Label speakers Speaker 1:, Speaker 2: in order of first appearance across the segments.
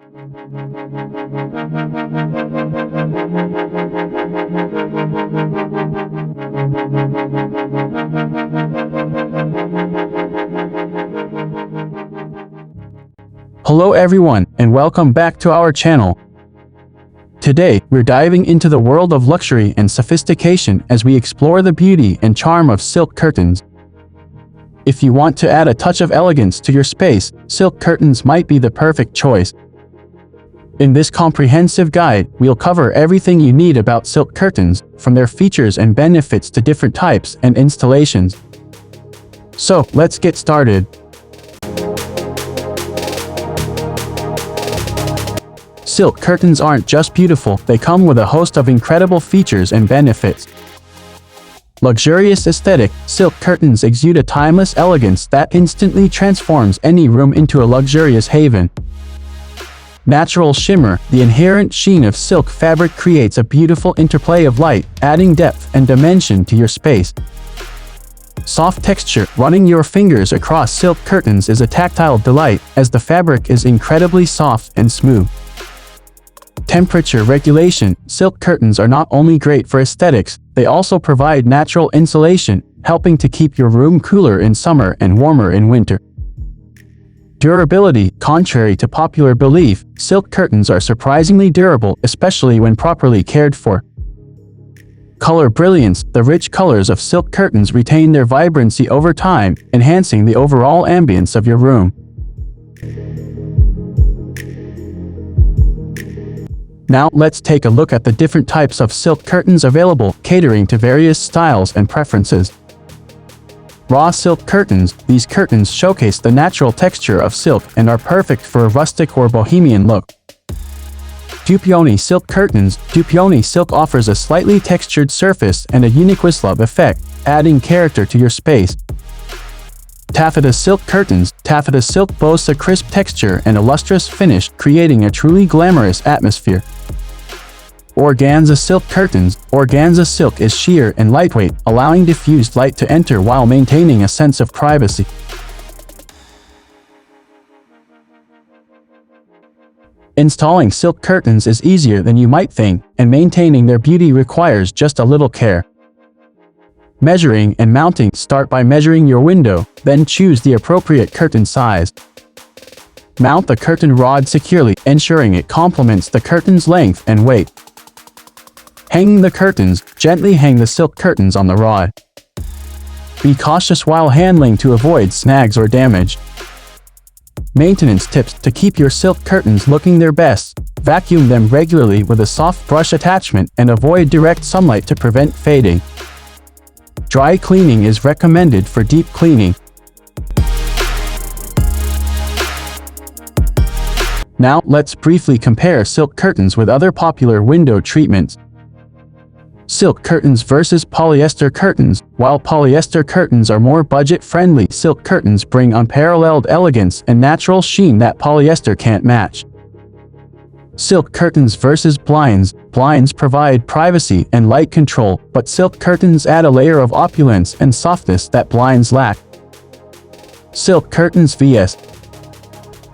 Speaker 1: Hello everyone, and welcome back to our channel. Today, we're diving into the world of luxury and sophistication as we explore the beauty and charm of silk curtains. If you want to add a touch of elegance to your space, silk curtains might be the perfect choice. In this comprehensive guide, we'll cover everything you need about silk curtains, from their features and benefits to different types and installations. So, let's get started. Silk curtains aren't just beautiful, they come with a host of incredible features and benefits. Luxurious aesthetic, silk curtains exude a timeless elegance that instantly transforms any room into a luxurious haven. Natural shimmer, the inherent sheen of silk fabric creates a beautiful interplay of light, adding depth and dimension to your space. Soft texture, running your fingers across silk curtains is a tactile delight, as the fabric is incredibly soft and smooth. Temperature regulation, silk curtains are not only great for aesthetics, they also provide natural insulation, helping to keep your room cooler in summer and warmer in winter. Durability, contrary to popular belief, silk curtains are surprisingly durable, especially when properly cared for. Color brilliance, the rich colors of silk curtains retain their vibrancy over time, enhancing the overall ambience of your room. Now, let's take a look at the different types of silk curtains available, catering to various styles and preferences. Raw silk curtains, these curtains showcase the natural texture of silk and are perfect for a rustic or bohemian look. Dupioni silk curtains, Dupioni silk offers a slightly textured surface and a unique whistle effect, adding character to your space. Taffeta silk curtains, taffeta silk boasts a crisp texture and a lustrous finish, creating a truly glamorous atmosphere. Organza silk curtains, organza silk is sheer and lightweight, allowing diffused light to enter while maintaining a sense of privacy. Installing silk curtains is easier than you might think, and maintaining their beauty requires just a little care. Measuring and mounting, start by measuring your window, then choose the appropriate curtain size. Mount the curtain rod securely, ensuring it complements the curtain's length and weight. Hanging the curtains, gently hang the silk curtains on the rod. Be cautious while handling to avoid snags or damage. Maintenance tips to keep your silk curtains looking their best: vacuum them regularly with a soft brush attachment and avoid direct sunlight to prevent fading. Dry cleaning is recommended for deep cleaning. Now, let's briefly compare silk curtains with other popular window treatments. Silk curtains versus polyester curtains. While polyester curtains are more budget-friendly, silk curtains bring unparalleled elegance and natural sheen that polyester can't match. Silk curtains versus blinds. Blinds provide privacy and light control, but silk curtains add a layer of opulence and softness that blinds lack. Silk curtains vs.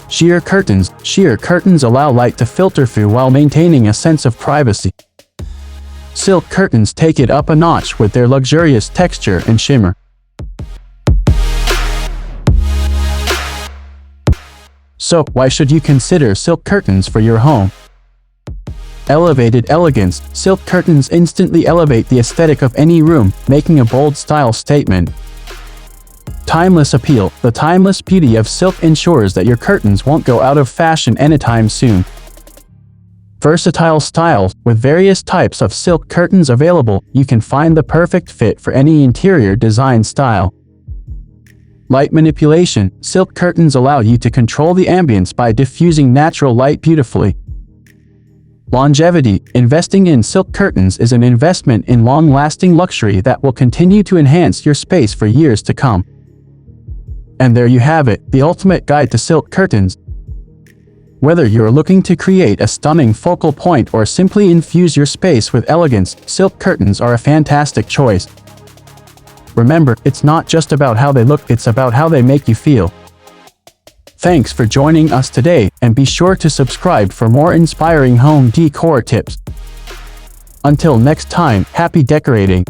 Speaker 1: sheer curtains. Sheer curtains allow light to filter through while maintaining a sense of privacy. Silk curtains take it up a notch with their luxurious texture and shimmer. So, why should you consider silk curtains for your home? Elevated elegance. Silk curtains instantly elevate the aesthetic of any room, making a bold style statement. Timeless appeal. The timeless beauty of silk ensures that your curtains won't go out of fashion anytime soon. Versatile styles. With various types of silk curtains available, you can find the perfect fit for any interior design style. Light manipulation. Silk curtains allow you to control the ambience by diffusing natural light beautifully. Longevity. Investing in silk curtains is an investment in long-lasting luxury that will continue to enhance your space for years to come. And there you have it, the ultimate guide to silk curtains. Whether you're looking to create a stunning focal point or simply infuse your space with elegance, silk curtains are a fantastic choice. Remember, it's not just about how they look, it's about how they make you feel. Thanks for joining us today, and be sure to subscribe for more inspiring home decor tips. Until next time, happy decorating!